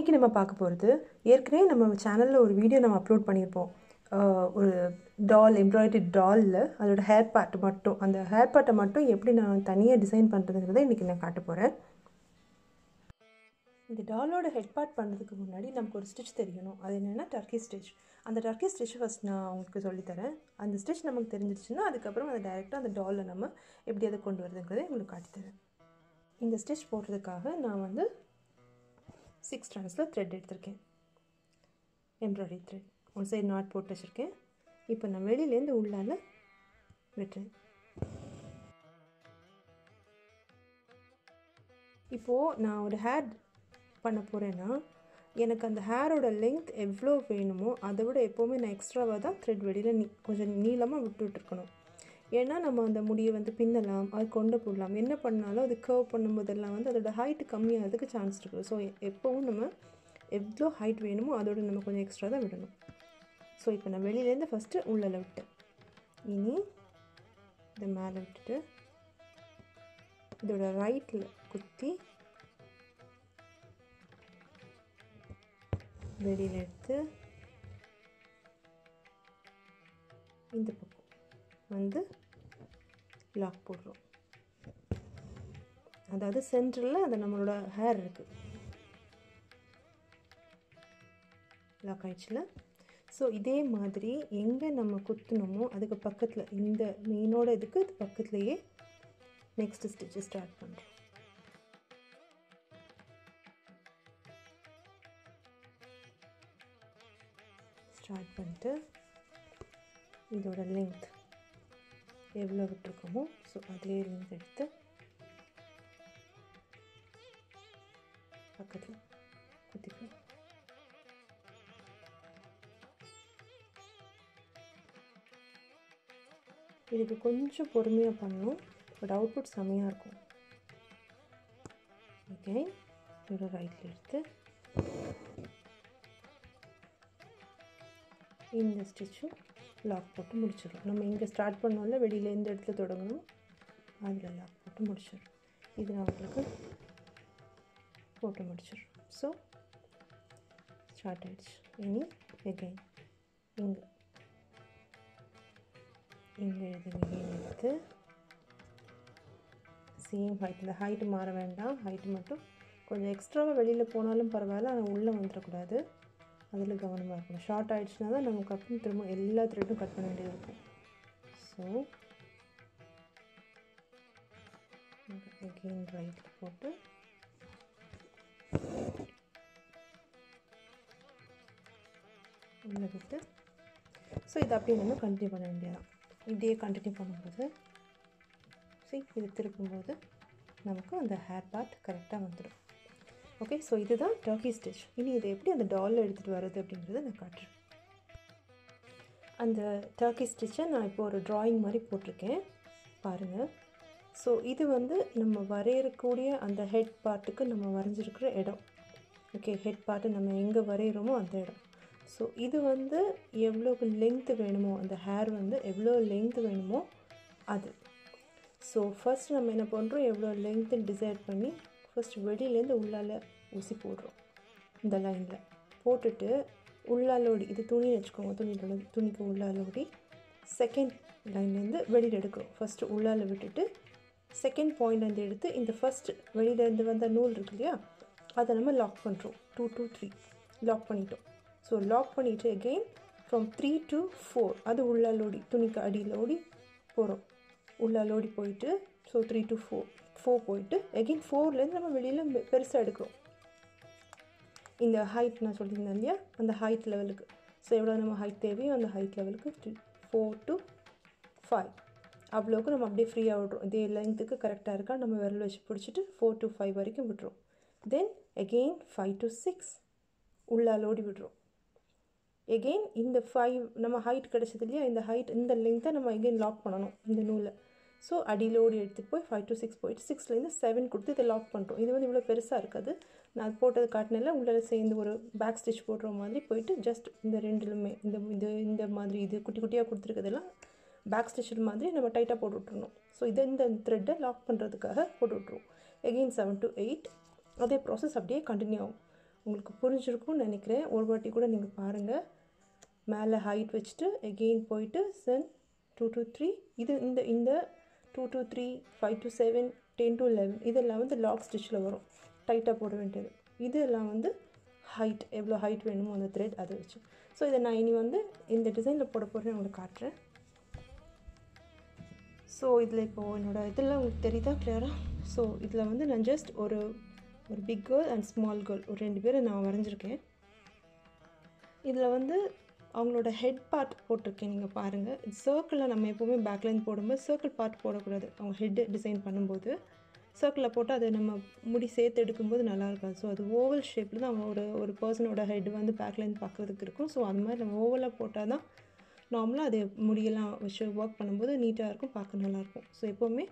இன்றைக்கி நம்ம பார்க்க போகிறது ஏற்கனவே நம்ம சேனலில் ஒரு வீடியோ நம்ம அப்லோட் பண்ணியிருப்போம். ஒரு எம்ப்ராய்டரி டாலில் அதோட ஹேர் பார்ட் மட்டும், அந்த ஹேர் பார்ட்டை மட்டும் எப்படி நான் தனியாக டிசைன் பண்ணுறதுங்கிறத இன்றைக்கி நான் காட்ட போகிறேன். இந்த டாலோட ஹெட் பார்ட் பண்ணுறதுக்கு முன்னாடி நமக்கு ஒரு ஸ்டிச் தெரியணும். அது என்னென்னா டர்க்கி ஸ்டிச். அந்த டர்க்கி ஸ்டிச் ஃபஸ்ட் நான் உங்களுக்கு சொல்லித்தரேன். அந்த ஸ்டிச் நமக்கு தெரிஞ்சிடுச்சுன்னா அதுக்கப்புறம் அதை டைரெக்டாக அந்த டாலில் நம்ம எப்படி அதை கொண்டு வரதுங்கிறத உங்களுக்கு காட்டித்தரேன். இந்த ஸ்டிச் போடுறதுக்காக நான் வந்து 6 strandsல த்ரெட் எடுத்திருக்கேன். எம்ப்ராய்டரி த்ரெட் ஒரு சைடு நாட் போட்டு வச்சுருக்கேன். இப்போ நான் வெளியிலேருந்து உள்ளால விட்டுறேன். இப்போது நான் ஒரு ஹேர் பண்ண போகிறேன்னா எனக்கு அந்த ஹேரோட லென்த் எவ்வளோ வேணுமோ அதை விட எப்போவுமே நான் எக்ஸ்ட்ராவாக தான் த்ரெட் வெளியில் கொஞ்சம் நீளமாக விட்டுருக்கணும். ஏன்னா நம்ம அந்த முடியை வந்து பின்னலாம், அது கொண்டு போடலாம், என்ன பண்ணாலும் அது கர்வ் பண்ணும்போதெல்லாம் வந்து அதோட ஹைட்டு கம்மியாகிறதுக்கு சான்ஸ் இருக்குது. ஸோ எப்போவும் நம்ம எவ்வளோ ஹைட் வேணுமோ அதோட நம்ம கொஞ்சம் எக்ஸ்ட்ரா தான் விடணும். ஸோ இப்போ நான் வெளியிலேருந்து ஃபஸ்ட்டு உள்ளே விட்டேன். இனி இதை மேலே விட்டுட்டு இதோட ரைட்டில் குத்தி வெளியில் எடுத்து இந்த பக்கம் வந்து லாக் போடுறோம். அதாவது சென்டரில் அந்த நம்மளோட ஹேர் இருக்குது, லாக் ஆயிடுச்சுல. ஸோ இதே மாதிரி எங்கே நம்ம குத்துனோமோ அதுக்கு பக்கத்தில், இந்த மெயினோட இதுக்கு பக்கத்துலேயே நெக்ஸ்ட் ஸ்டிச்சு ஸ்டார்ட் பண்ணுறோம். ஸ்டார்ட் பண்ணிட்டு இதோட லென்த் எவ்வளோ விட்டுருக்கோமோ ஸோ அதே லென்த் எடுத்து பக்கத்தில் குத்திக்கலாம். இதுக்கு கொஞ்சம் பொறுமையாக பண்ணணும், பட் அவுட்புட் செம்மையாக இருக்கும். ஓகே, இதோட ரைட்டில் எடுத்து இந்த ஸ்டிச்சும் லாக் போட்டு முடிச்சிடும். நம்ம இங்கே ஸ்டார்ட் பண்ணோம்ல, வெளியில் எந்த இடத்துல தொடங்கணும் அதில் லாக் போட்டு முடிச்சிடும். இது நான் உங்களுக்கு போட்டு முடிச்சிடும். ஸோ ஸ்டார்ட் ஆகிடுச்சு. இனி எகைன் இங்கே எடுத்து சேம் ஹைட், இந்த ஹைட்டு மாற வேண்டாம், ஹைட்டு மட்டும் கொஞ்சம் எக்ஸ்ட்ராவாக வெளியில் போனாலும் பரவாயில்ல, ஆனால் உள்ளே வந்துடக்கூடாது, அதில் கவனமாக இருக்கணும். ஷார்ட் ஆகிடுச்சுனா தான் நம்ம கட் திரும்ப எல்லா த்ரெட்டும் கட் பண்ண வேண்டியது இருக்கும். ஸோ அகெயின் ரைட்டில் போட்டு உள்ள விட்டு, ஸோ இதை அப்படியே நம்ம கண்டினியூ பண்ண வேண்டியதான். இப்படியே கண்டினியூ பண்ணும்போது இது திருப்பும்போது நமக்கு அந்த ஹேர் பார்ட் கரெக்டாக வந்துடும். ஓகே, ஸோ இதுதான் டர்க்கி ஸ்டிச். இனி இதை எப்படி அந்த டாலில் எடுத்துகிட்டு வர்றது அப்படிங்கிறத நான் காட்டுறேன். அந்த டர்க்கி ஸ்டிச்சை நான் இப்போ ஒரு ட்ராயிங் மாதிரி போட்டிருக்கேன் பாருங்கள். ஸோ இது வந்து நம்ம வரையக்கூடிய அந்த ஹெட் பார்ட்டுக்கு நம்ம வரைஞ்சிருக்கிற இடம். ஓகே, ஹெட் பார்ட்டு நம்ம எங்கே வரைகிறோமோ அந்த இடம். ஸோ இது வந்து எவ்வளோக்கு லென்த்து வேணுமோ, அந்த ஹேர் வந்து எவ்வளோ லென்த்து வேணுமோ அது. ஸோ ஃபஸ்ட் நம்ம என்ன பண்ணுறோம், எவ்வளோ லென்த்துன்னு டிசைட் பண்ணி ஃபஸ்ட் வெளியிலேருந்து உள்ளால் ஊசி போடுறோம். இந்த லைனில் போட்டுட்டு உள்ளாலோடி, இது துணின்னு வச்சுக்கோங்க, துணிக்கு உள்ளாலோடி செகண்ட் லைன்லேருந்து வெளியில் எடுக்கிறோம். ஃபஸ்ட்டு உள்ளால் விட்டுட்டு செகண்ட் பாயிண்ட்லேருந்து எடுத்து இந்த ஃபஸ்ட்டு வெளியிலேருந்து வந்த நூல் இருக்கு இல்லையா, அதை நம்ம லாக் பண்ணுறோம். 2 to 3 லாக் பண்ணிட்டோம். ஸோ லாக் பண்ணிவிட்டு அகெயின் ஃப்ரம் 3 to 4 அது உள்ளாலோடி, துணிக்கு அடியில் ஓடி போகிறோம். உள்ளாலோடி போயிட்டு ஸோ 3 to 4 போயிட்டு அகெயின் 4லேருந்து நம்ம வெளியில் பெருசாக எடுக்கிறோம். இந்த ஹைட் நான் சொல்லியிருந்தேன் இல்லையா, அந்த ஹைட் லெவலுக்கு. ஸோ எவ்வளோ நம்ம ஹைட் தேவையோ அந்த ஹைட் லெவலுக்கு 4 to 5 அவ்வளோக்கு நம்ம அப்படியே ஃப்ரீயாக விட்றோம். இதே லென்த்துக்கு கரெக்டாக இருக்கா நம்ம விரல் வச்சு பிடிச்சிட்டு 4 to 5 வரைக்கும் விட்டுறோம். தென் அகெயின் 5 to 6 உள்ளாலோடி விடுறோம். எகெயின் இந்த 5 நம்ம ஹைட் கிடச்சது இல்லையா, இந்த ஹைட் இந்த லென்த்தை நம்ம எகெயின் லாக் பண்ணணும் இந்த நூலை. ஸோ அடியிலோடி எடுத்துகிட்டு போய் 5 to 6 போயிட்டு 6லேருந்து 7 கொடுத்து இதை லாக் பண்ணுறோம். இது வந்து இவ்வளோ பெருசாக இருக்காது, நான் போட்டது காட்டினில் உள்ளே சேர்ந்து ஒரு பேக் ஸ்டிச் போடுற மாதிரி போயிட்டு ஜஸ்ட் இந்த ரெண்டுலுமே இந்த மாதிரி இது குட்டி குட்டியாக கொடுத்துருக்கிறதெல்லாம் பேக் ஸ்டிச் மாதிரி நம்ம டைட்டாக போட்டு விட்ருணும். ஸோ இந்த த்ரெட்டை லாக் பண்ணுறதுக்காக போட்டு விட்ருவோம். எகெயின் 7 to 8 அதே ப்ராசஸ் அப்படியே கண்டினியூ ஆகும். உங்களுக்கு புரிஞ்சிருக்கும்னு நினைக்கிறேன். ஒரு வாட்டி கூட நீங்கள் பாருங்கள். மேலே ஹைட் வச்சுட்டு எகெயின் போயிட்டு சென் 2 to 3 இது இந்த 2 to 3 5 to 7 10 to 11 இதெல்லாம் வந்து லாக் ஸ்டிச்சில் வரும், டைட்டாக போட வேண்டியது. இதெல்லாம் வந்து ஹைட், எவ்வளோ ஹைட் வேணுமோ அந்த த்ரெட் அதை வச்சு. ஸோ இதை நான் இனி வந்து இந்த டிசைனில் போட போகிறேன், உங்களுக்கு காட்டுறேன். ஸோ இதில் இப்போது என்னோடய இதெல்லாம் உங்களுக்கு தெரியுதா கிளியராக? ஸோ இதில் வந்து நான் ஜஸ்ட் ஒரு big girl and small girl ஒரு 2 பேரை நான் வரைஞ்சிருக்கேன். இதில் வந்து அவங்களோட ஹெட் பார்ட் போட்டிருக்கேன், நீங்கள் பாருங்கள். சர்க்கிளில் நம்ம எப்போவுமே பேக்லைன் போடும்போது சர்க்கிள் பார்ட் போடக்கூடாது. அவங்க ஹெட்டு டிசைன் பண்ணும்போது சர்க்கிளில் போட்டால் அதை நம்ம முடி சேர்த்து எடுக்கும்போது நல்லா இருக்காது. ஸோ அது ஓவல் ஷேப்பில் தான் ஒரு பர்சனோட ஹெட் வந்து பேக்லைன் பார்க்குறதுக்கு இருக்கும். ஸோ அது மாதிரி நம்ம ஓவலாக போட்டால் தான் நார்மலாக அது முடியெல்லாம் வச்சு ஒர்க் பண்ணும்போது நீட்டாக இருக்கும், பார்க்க நல்லாயிருக்கும். ஸோ எப்போவுமே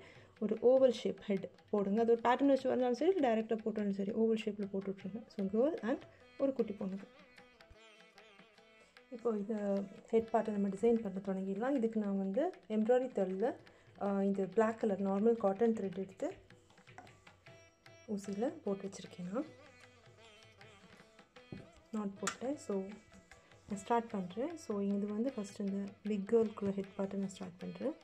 ஒரு ஓவல் ஷேப் ஹெட் போடுங்க. அது ஒரு பேட்டர்ன் வச்சு வந்தாலும் சரி, டைரெக்டாக போட்டாலும் சரி, ஓவல் ஷேப்பில் போட்டு விட்ருங்க. ஸோ கேர்ள் அண்ட் ஒரு குட்டி பொண்ணுக்கு. இப்போ இந்த ஹெட் பார்ட்டை நம்ம டிசைன் பண்ண தொடங்கிடலாம். இதுக்கு நான் வந்து எம்ப்ராய்டரி த்ரெட்டில் இந்த black colour normal cotton thread எடுத்து ஊசியில் போட்டு வச்சுருக்கேன். நான் நாட் போட்டேன். ஸோ நான் ஸ்டார்ட் பண்ணுறேன். ஸோ இது வந்து ஃபஸ்ட்டு இந்த பிக் கேர்ளுக்குள்ள ஹெட் பார்ட்டை நான் ஸ்டார்ட் பண்ணுறேன்.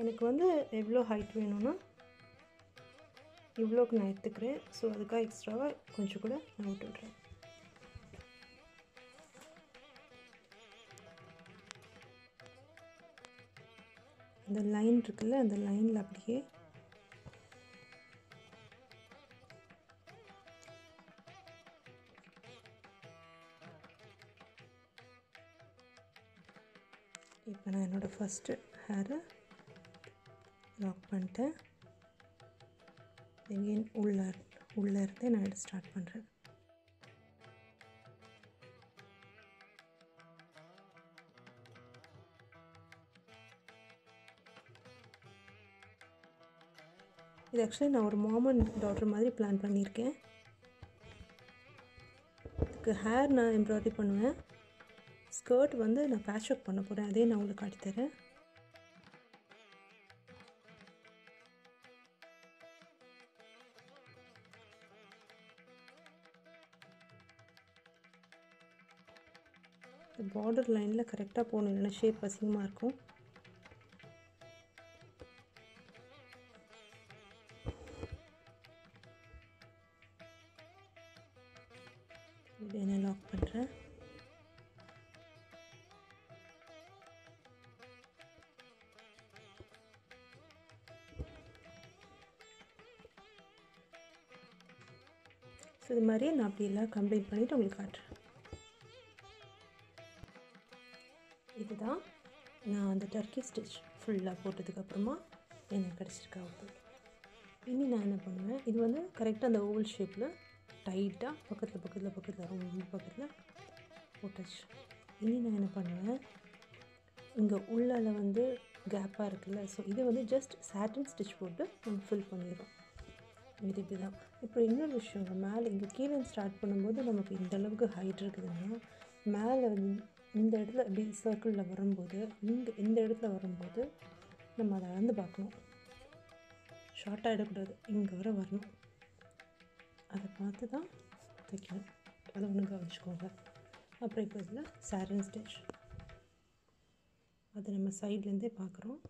எனக்கு வந்து எவ்வளோ ஹைட் வேணும்னா இவ்வளோக்கு நான் எடுத்துக்கிறேன். ஸோ அதுக்காக எக்ஸ்ட்ராவாக கொஞ்சம் கூட நான் விட்டுடுறேன். அந்த லைன் இருக்குல்ல, அந்த லைனில் அப்படியே இப்போ நான் என்னோடய ஃபஸ்ட்டு ஹேரை லாக் பண்ணிட்டேன். எங்கேயும் உள்ளே இருந்தே நான் எடுத்து ஸ்டார்ட் பண்ணுறேன். இது ஆக்சுவலி நான் ஒரு மாமன் டாட்டர் மாதிரி பிளான் பண்ணியிருக்கேன். இதுக்கு ஹேர் நான் எம்ப்ராய்டரி பண்ணுவேன். ஸ்கர்ட் வந்து நான் பேட்ச் ஒர்க் பண்ண போகிறேன், அதே நான் உங்களுக்கு காட்டித்தரேன். பார்டர் லைனில் கரெக்டாக போகணும், இல்லைன்னா ஷேப் அசிங்கமாக இருக்கும். இப்படி நான் லாக் பண்ணுறேன். ஸோ இது மாதிரியே நான் அப்படி எல்லாம் கம்ப்ளீட் பண்ணிவிட்டு உங்களுக்கு காட்டுறேன். இதுதான் நான் அந்த டர்க்கி ஸ்டிச் ஃபுல்லாக போட்டதுக்கப்புறமா எனக்கு கிடச்சிருக்க அவுட்புட். இனி நான் என்ன பண்ணுவேன், இது வந்து கரெக்டாக அந்த ஓவல் ஷேப்பில் டைட்டாக பக்கத்தில் ரொம்ப பக்கத்தில் போட்டாச்சு. இனி நான் என்ன பண்ணுவேன், இங்கே உள்ளால் வந்து கேப்பாக இருக்குல்ல, ஸோ இதை வந்து ஜஸ்ட் சாட்டின் ஸ்டிச் போட்டு நம்ம ஃபில் பண்ணிடுறோம். இது இப்படி தான். இப்போ இன்னொரு விஷயங்க, மேலே இங்கே கீழே ஸ்டார்ட் பண்ணும்போது நமக்கு இந்த அளவுக்கு ஹைட் இருக்குதுன்னா, மேலே வந்து இந்த இடத்துல இப்படி சர்க்கிளில் வரும்போது இந்த இடத்துல வரும்போது நம்ம அதை அளந்து பார்க்கணும். ஷார்ட் ஆகிடக்கூடாது, இங்கே வர வரணும். அதை பார்த்து தான் தைக்கணும். அதை ஒன்று கவனிச்சுக்கோங்க. அப்புறம் இப்போ இதில் சாட்டின் ஸ்டிச், அதை நம்ம சைட்லேருந்தே பார்க்குறோம்.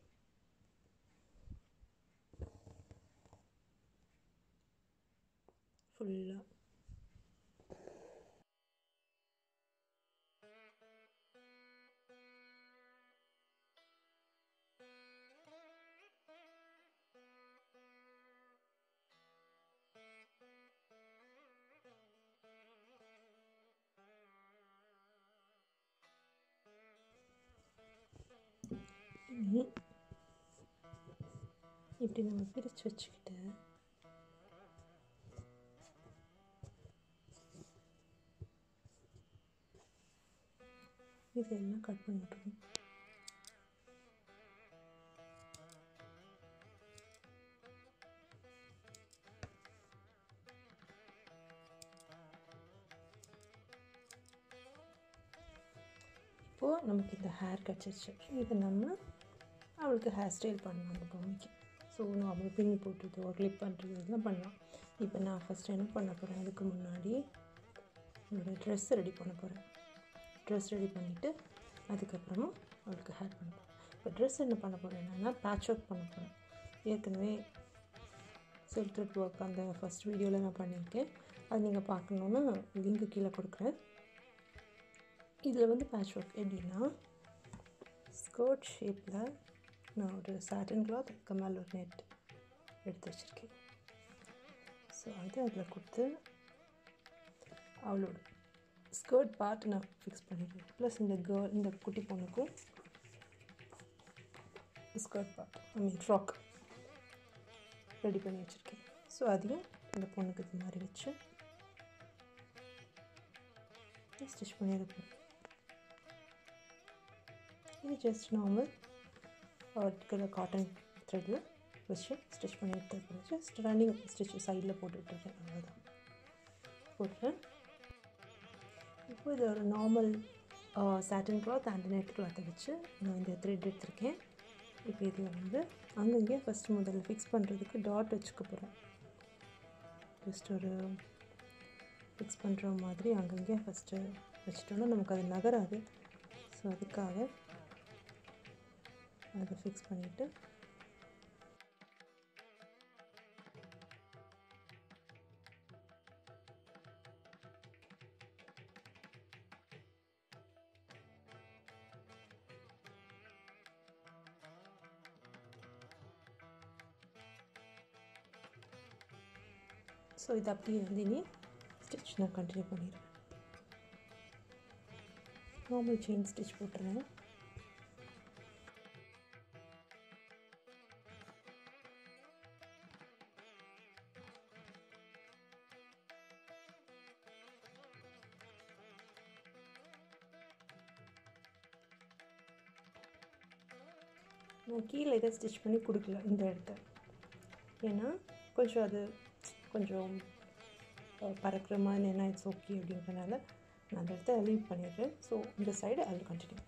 ஃபுல்லாக இப்படி நம்ம பிரித்து வச்சுக்கிட்டு இதெல்லாம் கட் பண்ணி விட்டுருவோம். இப்போது நமக்கு இந்த ஹேர் கிடச்சிருச்சு. இதை நம்ம அவளுக்கு ஹேர் ஸ்டைல் பண்ணலாம் அந்த பொம்மைக்கு. ஸோ நார்மல் பின்னி போட்டுறது கிளிப் பண்ணுறது இதெல்லாம் பண்ணலாம். இப்போ நான் ஃபஸ்ட்டு என்ன பண்ண போகிறேன், அதுக்கு முன்னாடி என்னோடய ட்ரெஸ் ரெடி பண்ண போகிறேன். ட்ரெஸ் ரெடி பண்ணிவிட்டு அதுக்கப்புறமா அவளுக்கு ஹேர் பண்ண போகிறேன். இப்போ ட்ரெஸ் என்ன பண்ண போகிறேன், என்னென்னா பேட்ச் ஒர்க் பண்ண போகிறேன். ஏற்கனவே சில்க் த்ரெட் ஒர்க் அந்த ஃபஸ்ட் வீடியோவில் நான் பண்ணியிருக்கேன். அது நீங்கள் பார்க்கணுன்னா லிங்க்கு கீழே கொடுக்குறேன். இதில் வந்து பேட்ச் ஒர்க் எப்படின்னா, ஸ்கர்ட் ஷேப்பில் நான் ஒரு சாட்டன் கிளாத் அதுக்கு மேலே ஒரு நெட் எடுத்து வச்சுருக்கேன். ஸோ அது அதில் கொடுத்து அவளோட ஸ்கர்ட் பார்ட் நான் ஃபிக்ஸ் பண்ணிடுவேன். ப்ளஸ் இந்த குட்டி பொண்ணுக்கும் ஸ்கர்ட் பார்ட் ஃப்ராக் ரெடி பண்ணி வச்சுருக்கேன். ஸோ அதையும் இந்த பொண்ணுக்கு இது மாதிரி வச்சு ஸ்டிச் பண்ணியிருக்கேன். இது ஜஸ்ட் நார்மல் இருக்கிற காட்டன் த்ரெட்டில் வச்சு ஸ்டிச் பண்ணி எடுத்துருக்கேன். ஜஸ்ட் ரன்னிங் ஸ்டிச் சைடில் போட்டுட்ருக்கேன், அவ்வளோதான் போட்டுறேன். இப்போ இது ஒரு normal satin cloth and net கிளாத்தை வச்சு நான் இந்த த்ரெட் எடுத்திருக்கேன். இப்போ இதில் வந்து அங்கங்கே ஃபஸ்ட்டு முதல்ல ஃபிக்ஸ் பண்ணுறதுக்கு டாட் வச்சுக்க போகிறேன். ஜஸ்ட் ஒரு ஃபிக்ஸ் பண்ணுற மாதிரி அங்கங்கே ஃபஸ்ட்டு வச்சுட்டோன்னா நமக்கு அது நகராது. ஸோ அதுக்காக அதை ஃபிக்ஸ் பண்ணிவிட்டு ஸோ இது அப்படியே வந்து இனி ஸ்டிச் நான் கண்டினியூ பண்ணிடுவேன். நார்மல் செயின் ஸ்டிச் போட்டுருவேன். நான் கீழே இதை ஸ்டிச் பண்ணி கொடுக்கல இந்த இடத்த, ஏன்னா கொஞ்சம் அது கொஞ்சம் பறக்கிற மாதிரி என்ன இட்ஸ் ஓகே அப்படின்றனால நான் அந்த இடத்த லீவ் பண்ணிடுறேன். ஸோ இந்த சைடு அது கண்டினியூ.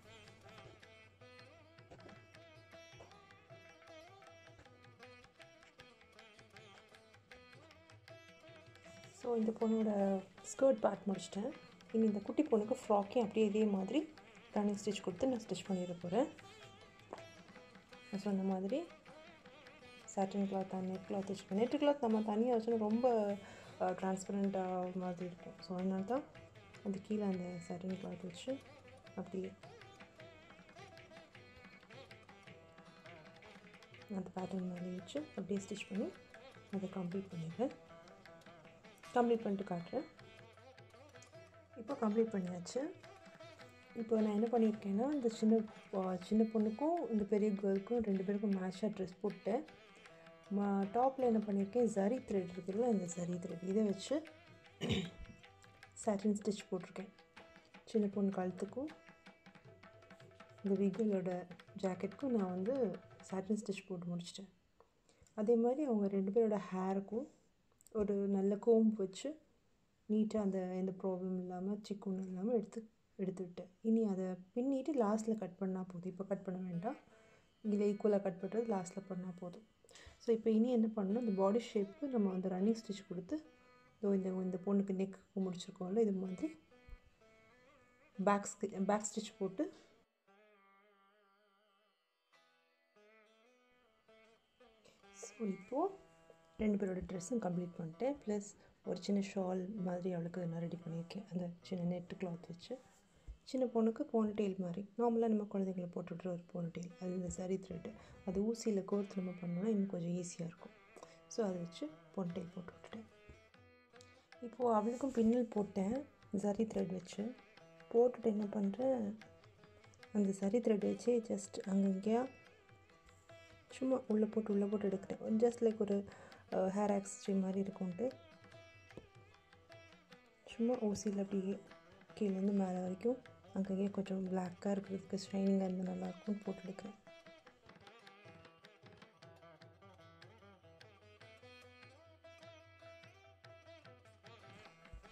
ஸோ இந்த பொண்ணோட ஸ்கர்ட் பார்ட் முடிச்சிட்டேன். இனி இந்த குட்டி பொண்ணுக்கு ஃப்ராக்கையும் அப்படியே இதே மாதிரி ரன்னிங் ஸ்டிச் கொடுத்து நான் ஸ்டிச் பண்ணிட போகிறேன். நான் சொன்ன மாதிரி satin cloth and net cloth வச்சுருக்கேன். நெட் கிளாத் நம்ம தனியாக வச்சோன்னா ரொம்ப டிரான்ஸ்பரண்ட்டாக மாதிரி இருக்கும். ஸோ அதனால தான் அது கீழே அந்த சாட்டன் கிளாத் வச்சு அப்படியே அந்த பேட்டர்ன் மாதிரி வச்சு அப்படியே ஸ்டிச் பண்ணி அதை கம்ப்ளீட் பண்ணிடுறேன். கம்ப்ளீட் பண்ணிட்டு காட்டுறேன். இப்போ கம்ப்ளீட் பண்ணியாச்சு. இப்போ நான் என்ன பண்ணியிருக்கேன்னா, இந்த சின்ன பொண்ணுக்கும் இந்த பெரிய கேர்ளுக்கும் 2 பேருக்கும் மேட்சாக ட்ரெஸ் போட்டேன். டாப்பில் என்ன பண்ணியிருக்கேன், ஜரி த்ரெட் இருக்குல்ல, இந்த ஜரி த்ரெட் இதை வச்சு சாட்டின் ஸ்டிச் போட்டிருக்கேன். சின்ன பொண்ணு கழுத்துக்கும் இந்த விகளோட ஜாக்கெட்டுக்கும் நான் வந்து சாட்டின் ஸ்டிச் போட்டு முடிச்சிட்டேன். அதே மாதிரி அவங்க 2 பேரோட ஹேருக்கும் ஒரு நல்ல கோம்பு வச்சு நீட்டாக அந்த எந்த ப்ராப்ளம் இல்லாமல் சிக்குன்னு இல்லாமல் எடுத்துவிட்டேன். இனி அதை பின்னிட்டு லாஸ்ட்டில் கட் பண்ணால் போதும். இப்போ கட் பண்ண வேண்டாம், இதில் ஈக்குவலாக கட் பண்ணுறது லாஸ்ட்டில் பண்ணால் போதும். ஸோ இப்போ இனி என்ன பண்ணணும், இந்த பாடி ஷேப்புக்கு நம்ம அந்த ரன்னிங் ஸ்டிச் கொடுத்து இந்த பொண்ணுக்கு நெக்கு முடிச்சிருக்கோம்ல, இது மாதிரி பேக் ஸ்டிச் போட்டு ஸோ இப்போது 2 பேரோட ட்ரெஸ்ஸும் கம்ப்ளீட் பண்ணிட்டேன். ப்ளஸ் ஒரு சின்ன ஷால் மாதிரி அவளுக்கு நான் ரெடி பண்ணியிருக்கேன். அந்த சின்ன நெட்டு கிளாத் வச்சு சின்ன பொண்ணுக்கு போனிடெயில் மாதிரி நார்மலாக நம்ம குழந்தைங்களை போட்டுவிட்ற ஒரு போனிடெயில், அது இந்த சரி த்ரெட்டு அது ஊசியில் கோர்த்து நம்ம பண்ணோன்னா இன்னும் கொஞ்சம் ஈஸியாக இருக்கும். ஸோ அதை வச்சு போனிடெயில் போட்டு விட்டுட்டேன். இப்போது அவளுக்கும் பின்னல் போட்டேன் சரி த்ரெட் வச்சு. போட்டுட்டு என்ன பண்ணுறேன், அந்த சரி த்ரெட் வச்சு ஜஸ்ட் அங்கங்கேயா சும்மா உள்ளே போட்டு எடுக்கிறேன். ஜஸ்ட் லைக் ஒரு ஹேர் ஆக்ஸ்ட்ரி மாதிரி இருக்கும்ட்டு சும்மா ஊசியில் அப்படியே கீழேருந்து மேலே வரைக்கும் அங்கங்கே கொஞ்சம் பிளாக்காக இருக்கிறதுக்கு ஷைனிங்காக இருந்தால் நல்லாயிருக்கும் போட்டு எடுக்கிறேன்.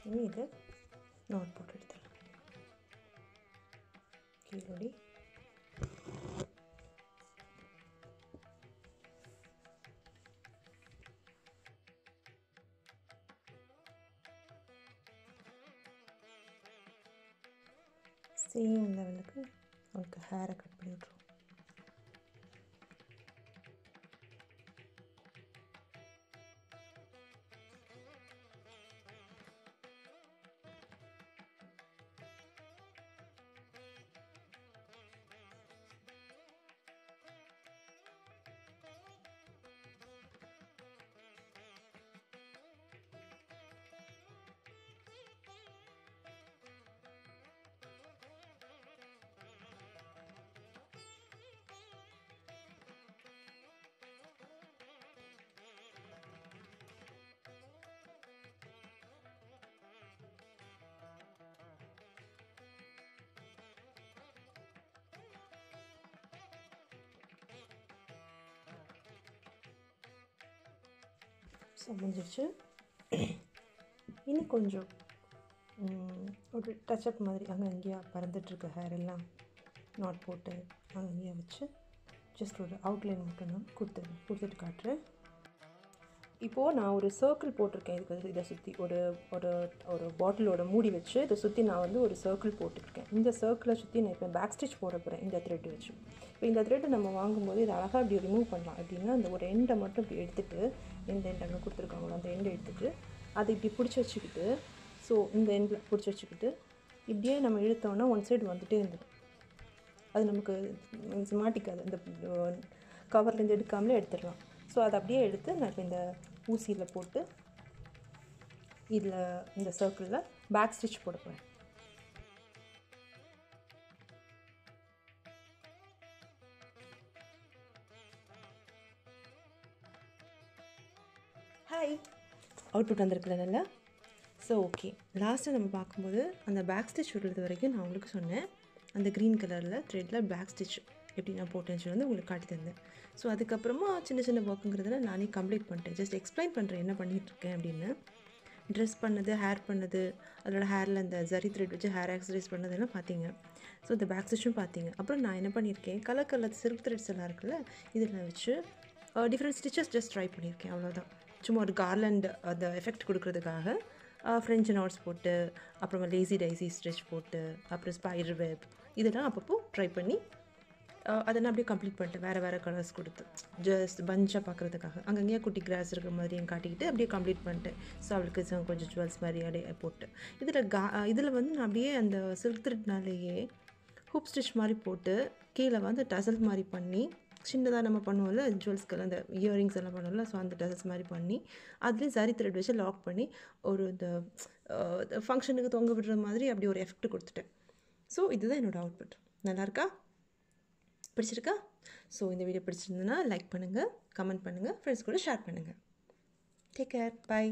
இனி இதை நாட் போட்டு எடுத்துடலாம். கீழோடி சேம் லெவலுக்கு உங்களுக்கு ஹேரை கட் பண்ணி விட்ருவோம். ஸோ முடிஞ்சிருச்சு. இன்னும் கொஞ்சம் ஒரு டச்சப் மாதிரி அங்கே அங்கேயா பறந்துட்டுருக்க ஹேர் எல்லாம் நாட் போட்டு அங்கே அங்கேயா வச்சு ஜஸ்ட் ஒரு அவுட்லைன் மட்டும் நான் கொடுத்துட்டு காட்டுறேன். இப்போது நான் ஒரு சர்க்கிள் போட்டிருக்கேன். இதுக்கு இதை சுற்றி ஒரு ஒரு ஒரு பாட்டிலோட மூடி வச்சு இதை சுற்றி நான் வந்து ஒரு சர்க்கிள் போட்டுருக்கேன். இந்த சர்க்கிளை சுற்றி நான் இப்போ பேக் ஸ்டிச் போட போகிறேன் இந்த த்ரெட் வச்சு. இப்போ இந்த த்ரெட்டை நம்ம வாங்கும்போது இதை அழகாக இப்படி ரிமூவ் பண்ணலாம். அப்படின்னா அந்த ஒரு எண்டை மட்டும் இப்படி எடுத்துகிட்டு எந்த எண்டை அங்கே கொடுத்துருக்காங்களோ அந்த எண்டை எடுத்துகிட்டு அதை இப்படி பிடிச்சி வச்சுக்கிட்டு ஸோ இந்த எண்டில் பிடிச்சி வச்சுக்கிட்டு இப்படியே நம்ம இழுத்தோன்னா ஒன் சைடு வந்துகிட்டே இருந்துடும். அது நமக்கு மாட்டிக்காது. இந்த கவர்லேருந்து எடுக்காமலே எடுத்துடலாம். ஸோ அதை அப்படியே எடுத்து நான் இப்போ இந்த ஊசியில் போட்டு இதில் இந்த சர்க்கிளில் பேக் ஸ்டிச் போட போகிறேன். ஹாய், அவுட்புட் வந்திருக்குல்ல நல்லா. ஸோ ஓகே, லாஸ்ட்டாக நம்ம பார்க்கும்போது அந்த பேக் ஸ்டிச் விடுறது வரைக்கும் நான் உங்களுக்கு சொன்னேன். அந்த க்ரீன் கலரில் த்ரெட்டில் பேக் ஸ்டிச் எப்படி நான் போட்டேன்னு சொல்லி வந்து உங்களுக்கு காட்டி தந்தேன். ஸோ அதுக்கப்புறமா சின்ன சின்ன ஒர்க்குங்கிறதுல நானே கம்ப்ளீட் பண்ணிட்டேன். ஜஸ்ட் எக்ஸ்பிளைன் பண்ணுறேன் என்ன பண்ணிகிட்ருக்கேன் அப்படின்னு. ட்ரெஸ் பண்ணது, ஹேர் பண்ணது, அதோட ஹேரில் இந்த ஜரி த்ரெட் வச்சு ஹேர் ஆக்சரைஸ் பண்ணதெல்லாம் பார்த்தீங்க. ஸோ இந்த பேக் ஸ்டிச்சும் பார்த்தீங்க. அப்புறம் நான் என்ன பண்ணியிருக்கேன், கலர் சில்க் த்ரெட்ஸ் எல்லாம் இருக்குல்ல, இதில் வச்சு டிஃப்ரெண்ட் ஸ்டிச்சஸ் ஜஸ்ட் ட்ரை பண்ணியிருக்கேன். அவ்வளோதான். சும்மா ஒரு கார்லண்ட் அந்த எஃபெக்ட் கொடுக்குறதுக்காக ஃப்ரெஞ்சு நாட்ஸ் போட்டு, அப்புறமா லேசி டைசி ஸ்டிச் போட்டு, அப்புறம் ஸ்பைடர் வெப் இதெல்லாம் அப்பப்போ ட்ரை பண்ணி அதெல்லாம் அப்படியே கம்ப்ளீட் பண்ணிட்டேன். வேறு கலர்ஸ் கொடுத்து ஜஸ்ட் பஞ்சாக பார்க்குறதுக்காக அங்கங்கேயே குட்டி கிராஸ் இருக்கிற மாதிரியும் காட்டிக்கிட்டு அப்படியே கம்ப்ளீட் பண்ணிட்டேன். ஸோ அவளுக்கு கொஞ்சம் ஜுவல்ஸ் மாதிரி அப்படியே போட்டு இதில் வந்து நான் அப்படியே அந்த சில்க் த்ரெட்னாலேயே ஹூப் ஸ்டிச் மாதிரி போட்டு கீழே வந்து டசல் மாதிரி பண்ணி சின்னதாக நம்ம பண்ணுவோம்ல ஜுவல்ஸ்க்கெல்லாம் அந்த இயரிங்ஸ் எல்லாம் பண்ணுவோம்ல, ஸோ அந்த டசல்ஸ் மாதிரி பண்ணி அதுலேயும் ஜரி த்ரெட் வச்சு லாக் பண்ணி ஒரு இந்த ஃபங்க்ஷனுக்கு தொங்க விடுற மாதிரி அப்படி ஒரு எஃபெக்ட் கொடுத்துட்டேன். ஸோ இதுதான் என்னோடய அவுட்புட். நல்லாயிருக்கா? பிடிச்சிருக்கா? ஸோ இந்த வீடியோ பிடிச்சிருந்ததுன்னா லைக் பண்ணுங்கள், கமெண்ட் பண்ணுங்கள், ஃப்ரெண்ட்ஸ் கூட ஷேர் பண்ணுங்கள். Take care, by.